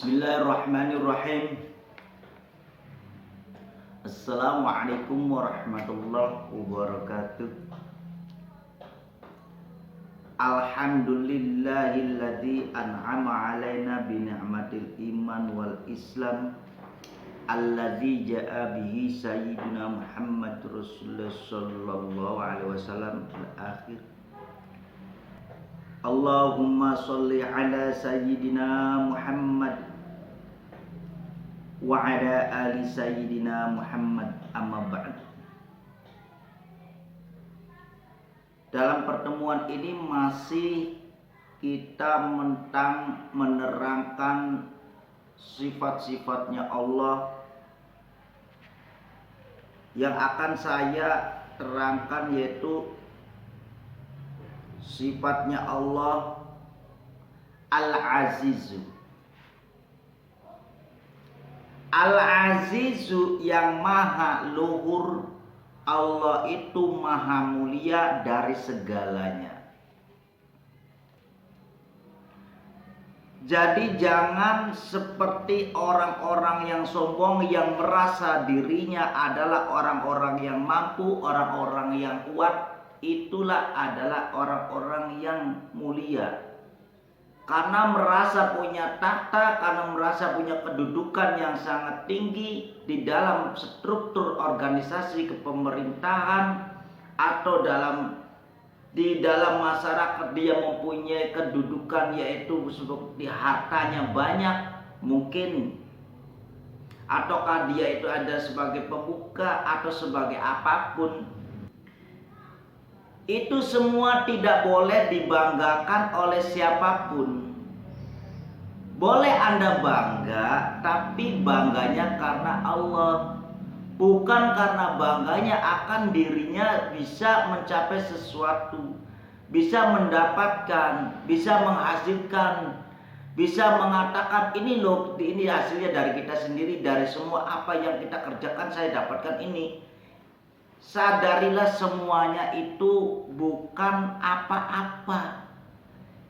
Bismillahirrahmanirrahim. Assalamualaikum warahmatullahi wabarakatuh. Alhamdulillahilladzi an'ama alaina bi ni'matil iman wal islam alladzi ja'a bihi sayyidina Muhammad Rasulullah sallallahu alaihi wasallam al-akhir. Allahumma sholli ala sayyidina Muhammad wa ala ali sayyidina Muhammad, amma ba'd. Dalam pertemuan ini masih kita menerangkan sifat-sifatnya Allah. Yang akan saya terangkan yaitu sifatnya Allah Al-Azizu. Al-Azizu yang maha luhur. Allah itu maha mulia dari segalanya. Jadi jangan seperti orang-orang yang sombong yang merasa dirinya adalah orang-orang yang mampu, orang-orang yang kuat. Itulah adalah orang-orang yang mulia. Karena merasa punya tahta, karena merasa punya kedudukan yang sangat tinggi di dalam struktur organisasi kepemerintahan atau di dalam masyarakat, dia mempunyai kedudukan yaitu seperti hartanya banyak mungkin, ataukah dia itu ada sebagai pembuka atau sebagai apapun. Itu semua tidak boleh dibanggakan oleh siapapun. Boleh Anda bangga, tapi bangganya karena Allah, bukan karena bangganya akan dirinya bisa mencapai sesuatu, bisa mendapatkan, bisa menghasilkan, bisa mengatakan ini loh, ini hasilnya dari kita sendiri, dari semua apa yang kita kerjakan saya dapatkan ini. Sadarilah semuanya itu bukan apa-apa.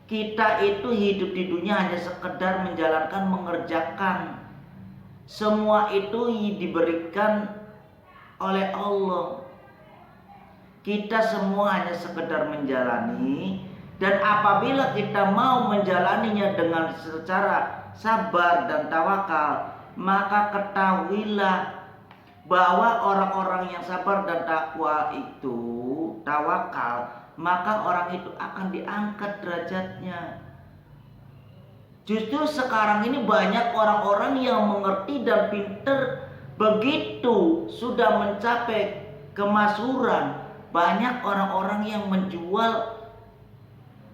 Kita itu hidup di dunia hanya sekedar menjalankan, mengerjakan. Semua itu diberikan oleh Allah. Kita semua hanya sekedar menjalani. Dan apabila kita mau menjalaninya dengan secara sabar dan tawakal, maka ketahuilah bahwa orang-orang yang sabar dan takwa itu tawakal, maka orang itu akan diangkat derajatnya. Justru sekarang ini banyak orang-orang yang mengerti dan pintar, begitu sudah mencapai kemasyhuran, banyak orang-orang yang menjual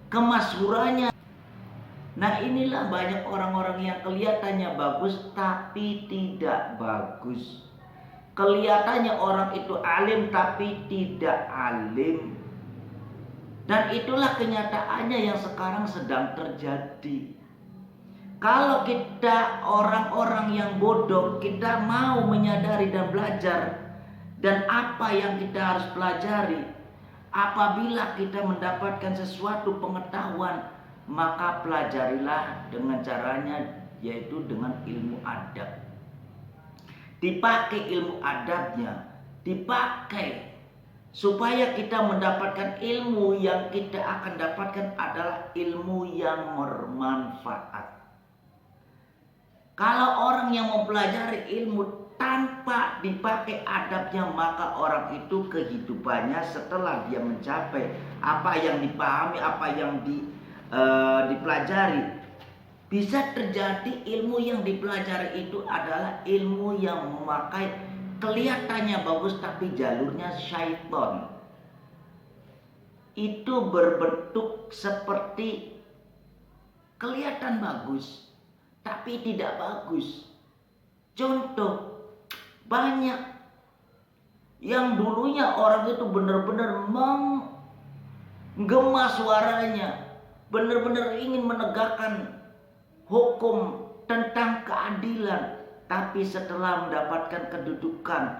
kemasyhurannya. Nah, inilah banyak orang-orang yang kelihatannya bagus tapi tidak bagus. Kelihatannya orang itu alim tapi tidak alim. Dan itulah kenyataannya yang sekarang sedang terjadi. Kalau kita orang-orang yang bodoh, kita mau menyadari dan belajar. Dan apa yang kita harus pelajari, apabila kita mendapatkan sesuatu pengetahuan, maka pelajarilah dengan caranya, yaitu dengan ilmu adab. Dipakai ilmu adabnya, dipakai supaya kita mendapatkan ilmu. Yang kita akan dapatkan adalah ilmu yang bermanfaat. Kalau orang yang mempelajari ilmu tanpa dipakai adabnya, maka orang itu kehidupannya setelah dia mencapai apa yang dipahami, apa yang dipelajari, bisa terjadi ilmu yang dipelajari itu adalah ilmu yang memakai kelihatannya bagus tapi jalurnya syaitan. Itu berbentuk seperti kelihatan bagus tapi tidak bagus. Contoh, banyak yang dulunya orang itu benar-benar menggema suaranya, benar-benar ingin menegakkan hukum tentang keadilan, tapi setelah mendapatkan kedudukan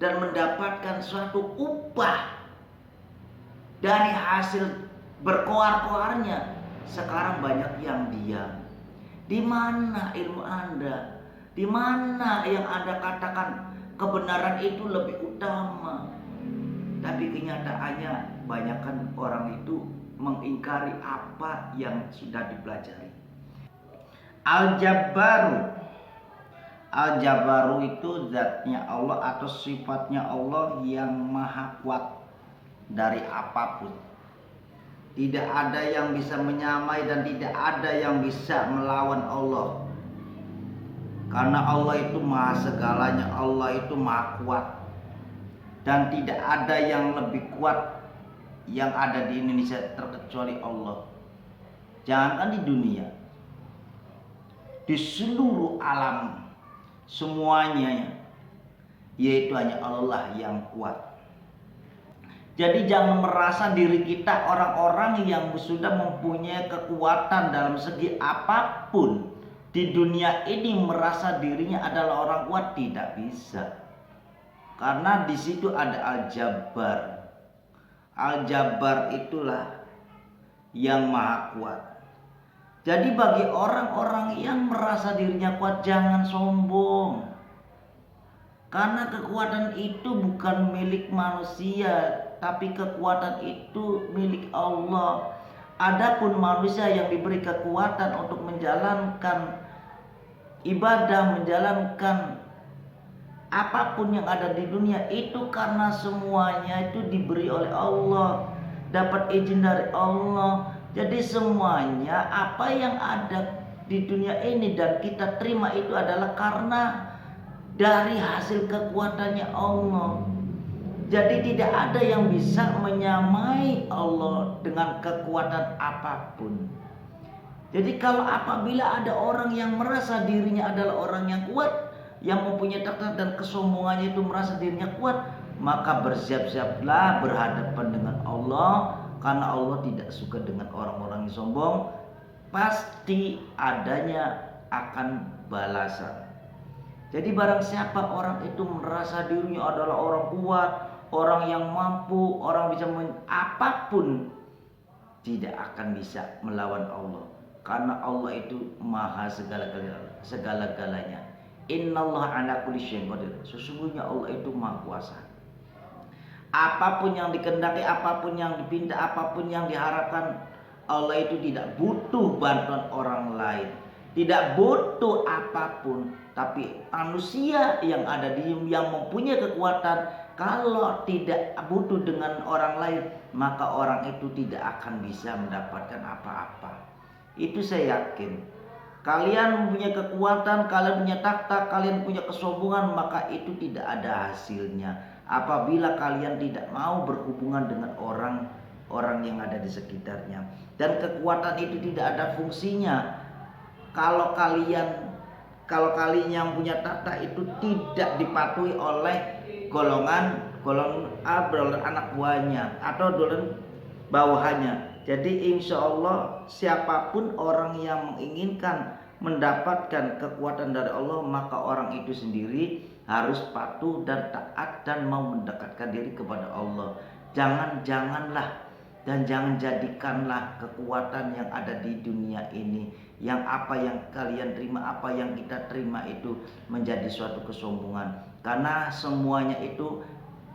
dan mendapatkan suatu upah dari hasil berkoar-koarnya, sekarang banyak yang diam. Di mana ilmu Anda? Di mana yang Anda katakan kebenaran itu lebih utama? Tapi kenyataannya banyakkan orang itu mengingkari apa yang sudah dipelajari. Al-Jabbaru. Al-Jabbaru itu zatnya Allah atau sifatnya Allah yang maha kuat dari apapun. Tidak ada yang bisa menyamai dan tidak ada yang bisa melawan Allah. Karena Allah itu maha segalanya, Allah itu maha kuat. Dan tidak ada yang lebih kuat yang ada di Indonesia terkecuali Allah. Jangankan di dunia, di seluruh alam semuanya, yaitu hanya Allah yang kuat. Jadi jangan merasa diri kita orang-orang yang sudah mempunyai kekuatan dalam segi apapun di dunia ini, merasa dirinya adalah orang kuat. Tidak bisa. Karena di situ ada Al-Jabbar. Al-Jabbar itulah yang maha kuat. Jadi bagi orang-orang yang merasa dirinya kuat, jangan sombong. Karena kekuatan itu bukan milik manusia, tapi kekuatan itu milik Allah. Adapun manusia yang diberi kekuatan untuk menjalankan ibadah, menjalankan apapun yang ada di dunia itu, karena semuanya itu diberi oleh Allah, dapat izin dari Allah. Jadi semuanya apa yang ada di dunia ini dan kita terima itu adalah karena dari hasil kekuatannya Allah. Jadi tidak ada yang bisa menyamai Allah dengan kekuatan apapun. Jadi kalau apabila ada orang yang merasa dirinya adalah orang yang kuat, yang mempunyai takdir dan kesombongannya itu merasa dirinya kuat, maka bersiap-siaplah berhadapan dengan Allah. Karena Allah tidak suka dengan orang-orang yang sombong. Pasti adanya akan balasan. Jadi barang siapa orang itu merasa dirinya adalah orang kuat, orang yang mampu, orang bisa apapun, tidak akan bisa melawan Allah. Karena Allah itu maha segala-galanya. Innallaha ala kulli syai'in qadir. Sesungguhnya Allah itu maha kuasa. Apapun yang dikehendaki, apapun yang dipinta, apapun yang diharapkan, Allah itu tidak butuh bantuan orang lain, tidak butuh apapun. Tapi manusia yang ada yang mempunyai kekuatan, kalau tidak butuh dengan orang lain, maka orang itu tidak akan bisa mendapatkan apa-apa. Itu saya yakin. Kalian mempunyai kekuatan, kalian punya takhta, kalian punya kesombongan, maka itu tidak ada hasilnya. Apabila kalian tidak mau berhubungan dengan orang yang ada di sekitarnya, dan kekuatan itu tidak ada fungsinya kalau kalian yang punya takhta itu tidak dipatuhi oleh golongan anak buahnya atau golongan bawahannya. Jadi insya Allah siapapun orang yang menginginkan mendapatkan kekuatan dari Allah, maka orang itu sendiri harus patuh dan taat dan mau mendekatkan diri kepada Allah. Jangan-janganlah dan jangan jadikanlah kekuatan yang ada di dunia ini, yang apa yang kalian terima, apa yang kita terima itu menjadi suatu kesombongan. Karena semuanya itu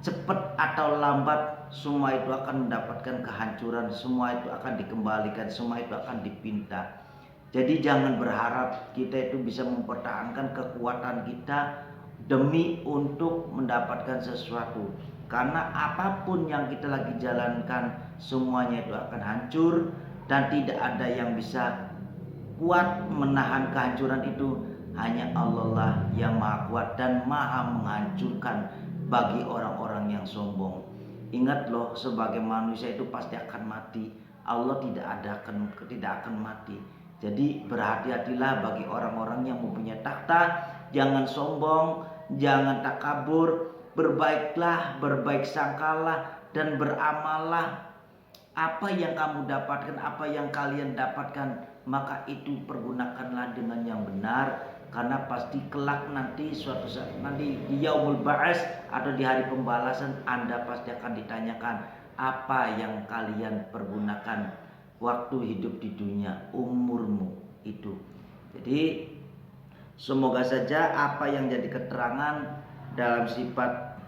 cepat atau lambat, semua itu akan mendapatkan kehancuran, semua itu akan dikembalikan, semua itu akan dipinta. Jadi jangan berharap kita itu bisa mempertahankan kekuatan kita demi untuk mendapatkan sesuatu. Karena apapun yang kita lagi jalankan, semuanya itu akan hancur dan tidak ada yang bisa kuat menahan kehancuran itu. Hanya Allah lah yang maha kuat dan maha menghancurkan bagi orang-orang yang sombong. Ingat loh, sebagai manusia itu pasti akan mati. Allah tidak akan mati. Jadi berhati-hatilah bagi orang-orang yang mempunyai takhta. Jangan sombong, jangan takabur. Berbaiklah, berbaik sangkalah dan beramallah. Apa yang kamu dapatkan, apa yang kalian dapatkan, maka itu pergunakanlah dengan yang benar. Karena pasti kelak nanti suatu saat nanti di yaumul ba'ats atau di hari pembalasan, Anda pasti akan ditanyakan apa yang kalian pergunakan waktu hidup di dunia, umurmu itu. Jadi semoga saja apa yang jadi keterangan dalam sifat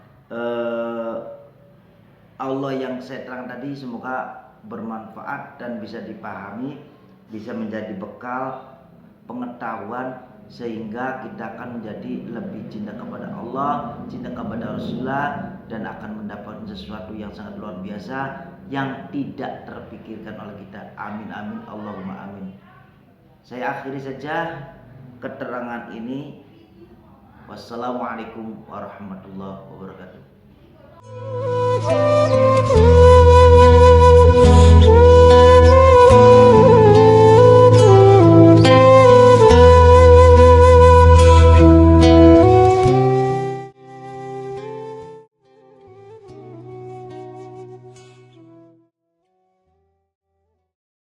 Allah yang saya terang tadi semoga bermanfaat dan bisa dipahami, bisa menjadi bekal pengetahuan sehingga kita akan menjadi lebih cinta kepada Allah, cinta kepada Rasulullah, dan akan mendapatkan sesuatu yang sangat luar biasa yang tidak terpikirkan oleh kita. Amin amin Allahumma amin. Saya akhiri saja keterangan ini. Wassalamualaikum warahmatullahi wabarakatuh.